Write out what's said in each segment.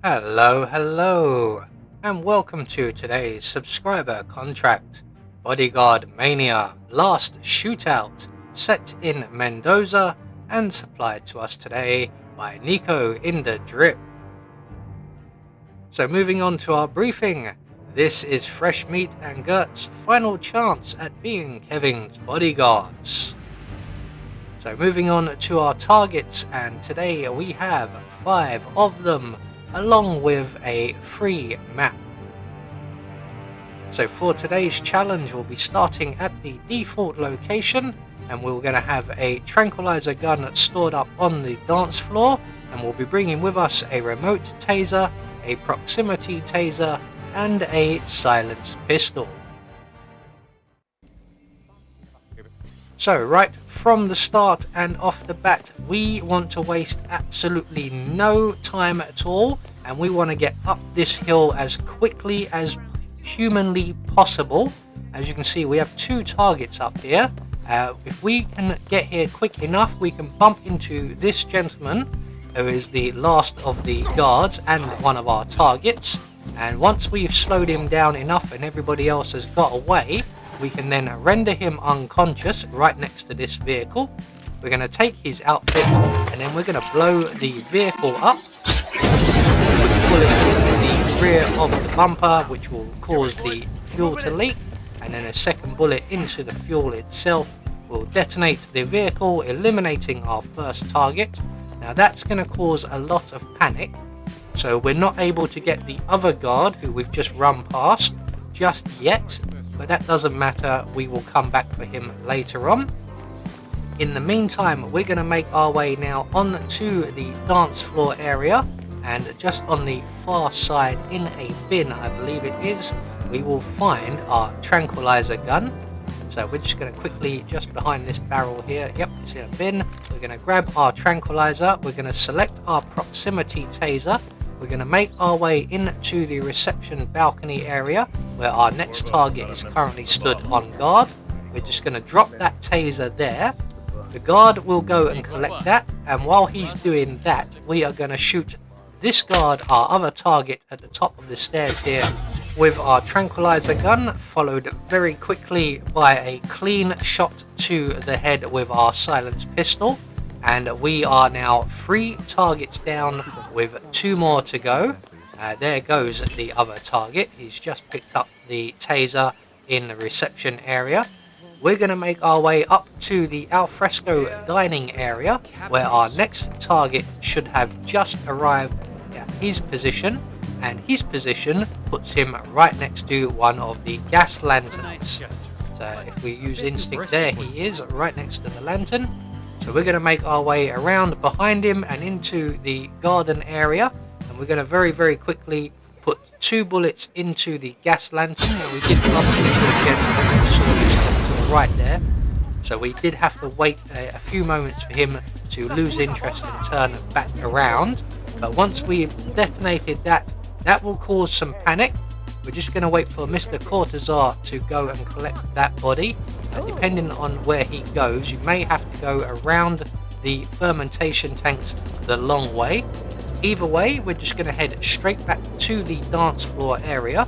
Hello, and welcome to today's subscriber contract. Bodyguard Mania, last shootout, set in Mendoza and supplied to us today by Nico in the Drip. So moving on to our briefing, this is Fresh Meat and Gert's final chance at being Kevin's bodyguards. So moving on to our targets, and today we have 5 of them, along with a free map. So for today's challenge, we'll be starting at the default location, and we're going to have a tranquilizer gun stored up on the dance floor, and we'll be bringing with us a remote taser, a proximity taser, and a silenced pistol. So right from the start and off the bat, we want to waste absolutely no time at all, and we want to get up this hill as quickly as humanly possible. As you can see, we have 2 targets up here. If we can get here quick enough, we can bump into this gentleman, who is the last of the guards and one of our targets. And once we've slowed him down enough and everybody else has got away, we can then render him unconscious right next to this vehicle. We're going to take his outfit, and then we're going to blow the vehicle up. Quick bullet in the rear of the bumper, which will cause the fuel to leak, and then a second bullet into the fuel itself will detonate the vehicle, eliminating our first target. Now that's going to cause a lot of panic, so we're not able to get the other guard who we've just run past just yet, but that doesn't matter, we will come back for him later on. In the meantime, we're going to make our way now onto the dance floor area, and just on the far side in a bin, I believe it is, we will find our tranquilizer gun. So we're just going to quickly, just behind this barrel here, yep, it's in a bin. We're going to grab our tranquilizer, we're going to select our proximity taser, we're going to make our way into the reception balcony area where our next target is currently stood on guard. We're just going to drop that taser there. The guard will go and collect that, and while he's doing that, we are going to shoot this guard, our other target, at the top of the stairs here with our tranquilizer gun, followed very quickly by a clean shot to the head with our silenced pistol. And we are now 3 targets down with 2 more to go. There goes the other target. He's just picked up the taser in the reception area. We're going to make our way up to the alfresco dining area, where our next target should have just arrived at his position, and his position puts him right next to one of the gas lanterns. So if we use instinct, there he is, right next to the lantern. So we're going to make our way around behind him and into the garden area, and we're going to very quickly put 2 bullets into the gas lantern. And we did bump into the gentleman to the right there, so we did have to wait a few moments for him to lose interest and turn back around. But once we've detonated that, that will cause some panic. We're just going to wait for Mr. Cortazar to go and collect that body. Depending on where he goes, you may have to go around the fermentation tanks the long way. Either way, we're just going to head straight back to the dance floor area.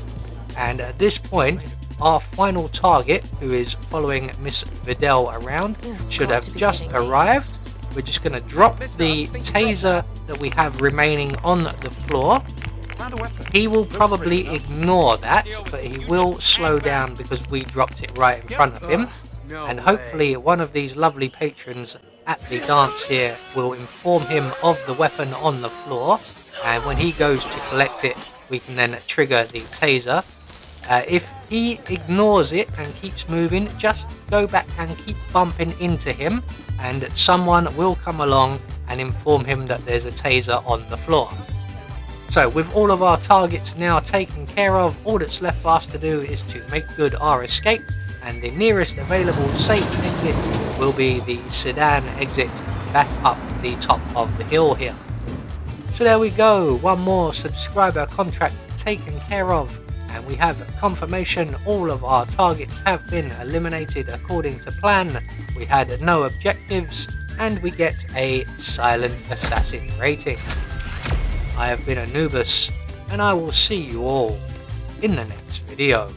And at this point, our final target, who is following Miss Vidal around, should have just arrived. We're just going to drop the taser that we have remaining on the floor. He will probably ignore that, but he will slow down because we dropped it right in front of him. And hopefully one of these lovely patrons at the dance here will inform him of the weapon on the floor, and when he goes to collect it, we can then trigger the taser. If he ignores it and keeps moving, just go back and keep bumping into him, and someone will come along and inform him that there's a taser on the floor. So with all of our targets now taken care of, all that's left for us to do is to make good our escape, and the nearest available safe exit will be the sedan exit back up the top of the hill here. So there we go, one more subscriber contract taken care of, and we have confirmation all of our targets have been eliminated according to plan. We had no objectives, and we get a silent assassin rating. I have been Anubis, and I will see you all in the next video.